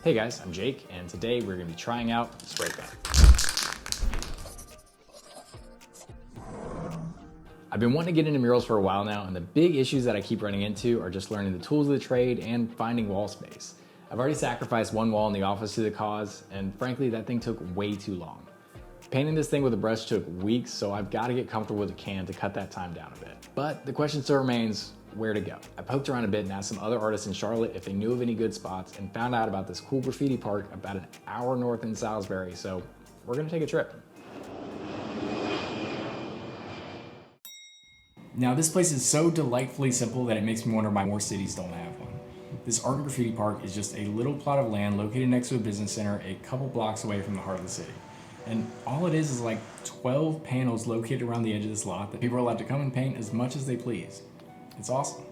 Hey guys, I'm Jake, and today we're going to be trying out spray paint. I've been wanting to get into murals for a while now, and the big issues that I keep running into are just learning the tools of the trade and finding wall space. I've already sacrificed one wall in the office to the cause, and frankly, that thing took way too long. Painting this thing with a brush took weeks, so I've got to get comfortable with a can to cut that time down a bit. But the question still remains, where to go? I poked around a bit and asked some other artists in Charlotte if they knew of any good spots and found out about this cool graffiti park about an hour north in Salisbury, so we're gonna take a trip. Now this place is so delightfully simple that it makes me wonder why more cities don't have one. This art and graffiti park is just a little plot of land located next to a business center a couple blocks away from the heart of the city. And all it is like 12 panels located around the edge of this lot that people are allowed to come and paint as much as they please. It's awesome.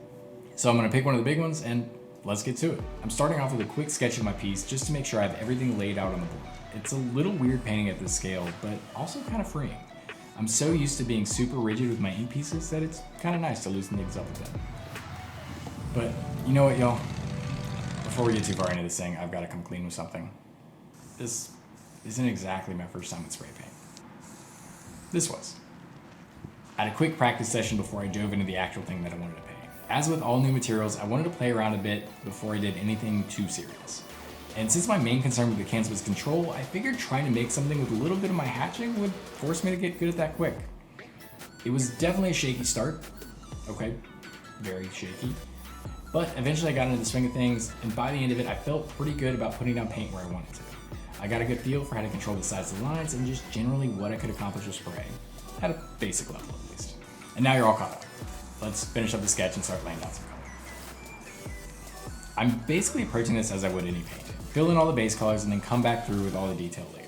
So I'm gonna pick one of the big ones and let's get to it. I'm starting off with a quick sketch of my piece just to make sure I have everything laid out on the board. It's a little weird painting at this scale, but also kind of freeing. I'm so used to being super rigid with my ink pieces that it's kind of nice to loosen things up a bit. But you know what, y'all? Before we get too far into this thing, I've got to come clean with something. This isn't exactly my first time with spray paint. This was. I had a quick practice session before I dove into the actual thing that I wanted to paint. As with all new materials, I wanted to play around a bit before I did anything too serious. And since my main concern with the cans was control, I figured trying to make something with a little bit of my hatching would force me to get good at that quick. It was definitely a shaky start. Okay, very shaky. But eventually I got into the swing of things, and by the end of it, I felt pretty good about putting down paint where I wanted to. I got a good feel for how to control the size of the lines and just generally what I could accomplish with spray. At a basic level at least. And now you're all caught up. Let's finish up the sketch and start laying down some color. I'm basically approaching this as I would any paint. Fill in all the base colors and then come back through with all the detail later.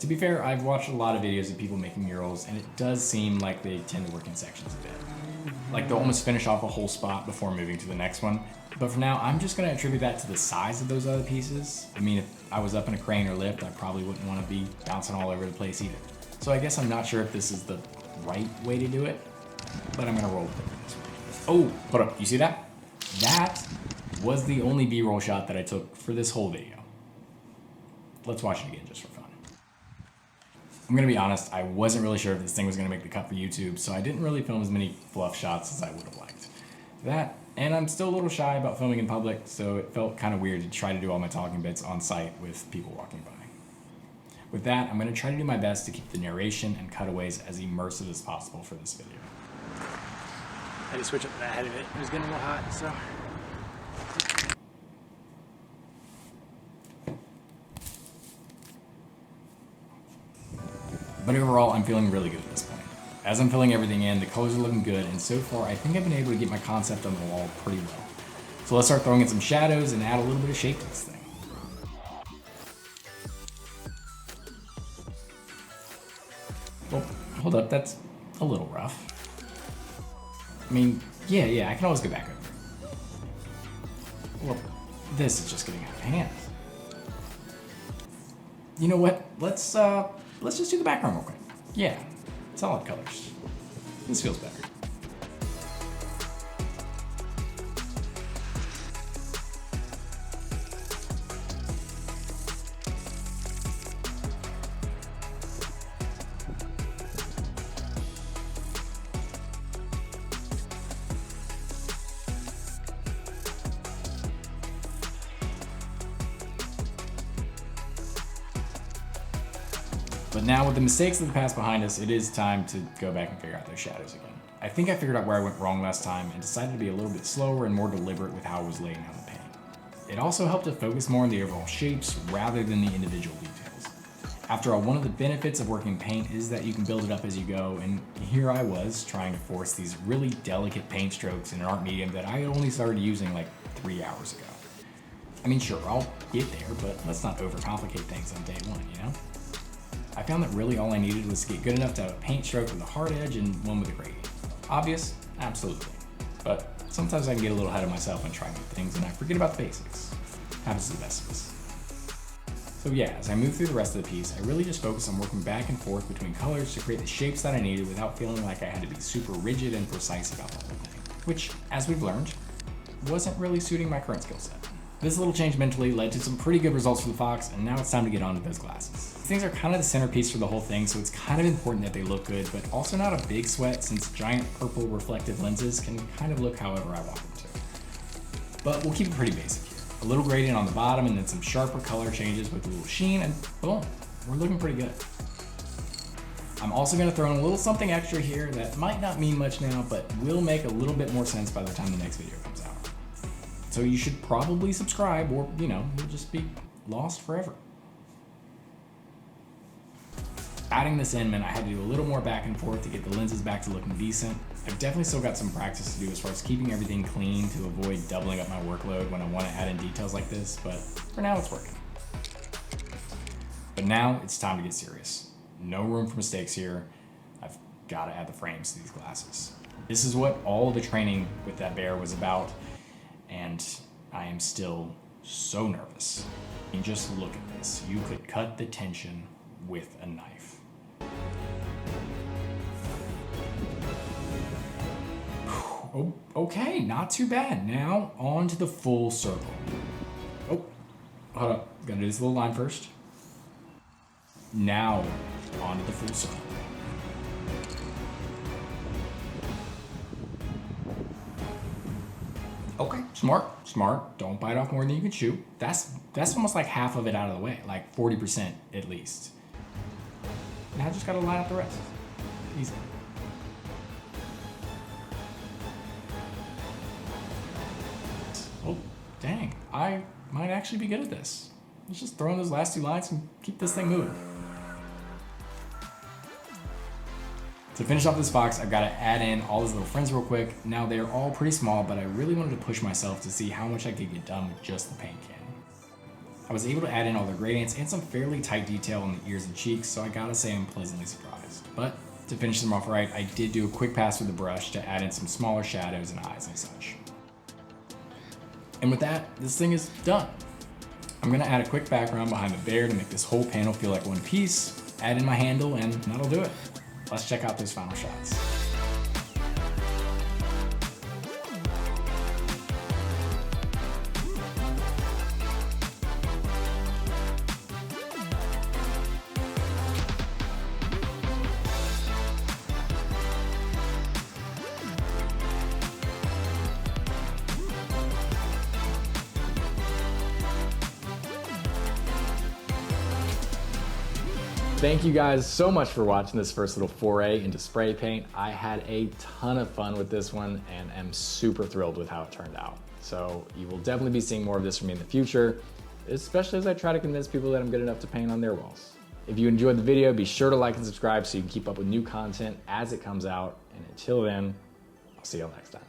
To be fair, I've watched a lot of videos of people making murals and it does seem like they tend to work in sections a bit. Like they'll almost finish off a whole spot before moving to the next one. But for now, I'm just gonna attribute that to the size of those other pieces. I mean, if I was up in a crane or lift, I probably wouldn't wanna be bouncing all over the place either. So I guess I'm not sure if this is the right way to do it, but I'm gonna roll with it this way. Oh, hold up, you see that? That was the only B-roll shot that I took for this whole video. Let's watch it again just for fun. I'm gonna be honest, I wasn't really sure if this thing was gonna make the cut for YouTube, so I didn't really film as many fluff shots as I would have liked. That, and I'm still a little shy about filming in public, so it felt kind of weird to try to do all my talking bits on site with people walking by. With that, I'm going to try to do my best to keep the narration and cutaways as immersive as possible for this video. I had to switch up the head of it. It was getting a little hot, so. But overall, I'm feeling really good at this point. As I'm filling everything in, the colors are looking good, and so far, I think I've been able to get my concept on the wall pretty well. So let's start throwing in some shadows and add a little bit of shape to this thing. Well, hold up, that's a little rough. I mean, yeah, I can always go back over it. Well, this is just getting out of hand. You know what? Let's just do the background real quick. Yeah, solid colors. This feels better. But now with the mistakes of the past behind us, it is time to go back and figure out those shadows again. I think I figured out where I went wrong last time and decided to be a little bit slower and more deliberate with how I was laying down the paint. It also helped to focus more on the overall shapes rather than the individual details. After all, one of the benefits of working paint is that you can build it up as you go, and here I was trying to force these really delicate paint strokes in an art medium that I only started using like 3 hours ago. I mean, sure, I'll get there, but let's not overcomplicate things on day one, you know? I found that really all I needed was to get good enough to have a paint stroke with a hard edge and one with a gradient. Obvious? Absolutely. But sometimes I can get a little ahead of myself and try new things and I forget about the basics. Happens to the best of us. So yeah, as I move through the rest of the piece, I really just focused on working back and forth between colors to create the shapes that I needed without feeling like I had to be super rigid and precise about the whole thing. Which, as we've learned, wasn't really suiting my current skill set. This little change mentally led to some pretty good results for the Fox, and now it's time to get on to those glasses. These things are kind of the centerpiece for the whole thing, so it's kind of important that they look good, but also not a big sweat since giant purple reflective lenses can kind of look however I want them to. But we'll keep it pretty basic here. A little gradient on the bottom and then some sharper color changes with a little sheen, and boom, we're looking pretty good. I'm also going to throw in a little something extra here that might not mean much now, but will make a little bit more sense by the time the next video comes out. So you should probably subscribe or, you'll just be lost forever. Adding this in meant I had to do a little more back and forth to get the lenses back to looking decent. I've definitely still got some practice to do as far as keeping everything clean to avoid doubling up my workload when I want to add in details like this, but for now it's working. But now it's time to get serious. No room for mistakes here. I've got to add the frames to these glasses. This is what all the training with that bear was about, and I am still so nervous. I mean, just look at this. You could cut the tension with a knife. Oh, okay, not too bad. Now on to the full circle. Oh, hold up. Gonna do this little line first. Now on to the full circle. Okay, smart. Don't bite off more than you can chew. That's almost like half of it out of the way, like 40% at least. Now I just gotta line up the rest. Easy. Oh, dang, I might actually be good at this. Let's just throw in those last 2 lines and keep this thing moving. To finish off this Fox, I've got to add in all these little friends real quick. Now they're all pretty small, but I really wanted to push myself to see how much I could get done with just the paint can. I was able to add in all the gradients and some fairly tight detail on the ears and cheeks, so I gotta say I'm pleasantly surprised. But to finish them off right, I did do a quick pass with the brush to add in some smaller shadows and eyes and such. And with that, this thing is done. I'm gonna add a quick background behind the bear to make this whole panel feel like one piece, add in my handle, and that'll do it. Let's check out those final shots. Thank you guys so much for watching this first little foray into spray paint. I had a ton of fun with this one and am super thrilled with how it turned out. So you will definitely be seeing more of this from me in the future, especially as I try to convince people that I'm good enough to paint on their walls. If you enjoyed the video, be sure to like and subscribe so you can keep up with new content as it comes out. And until then, I'll see you all next time.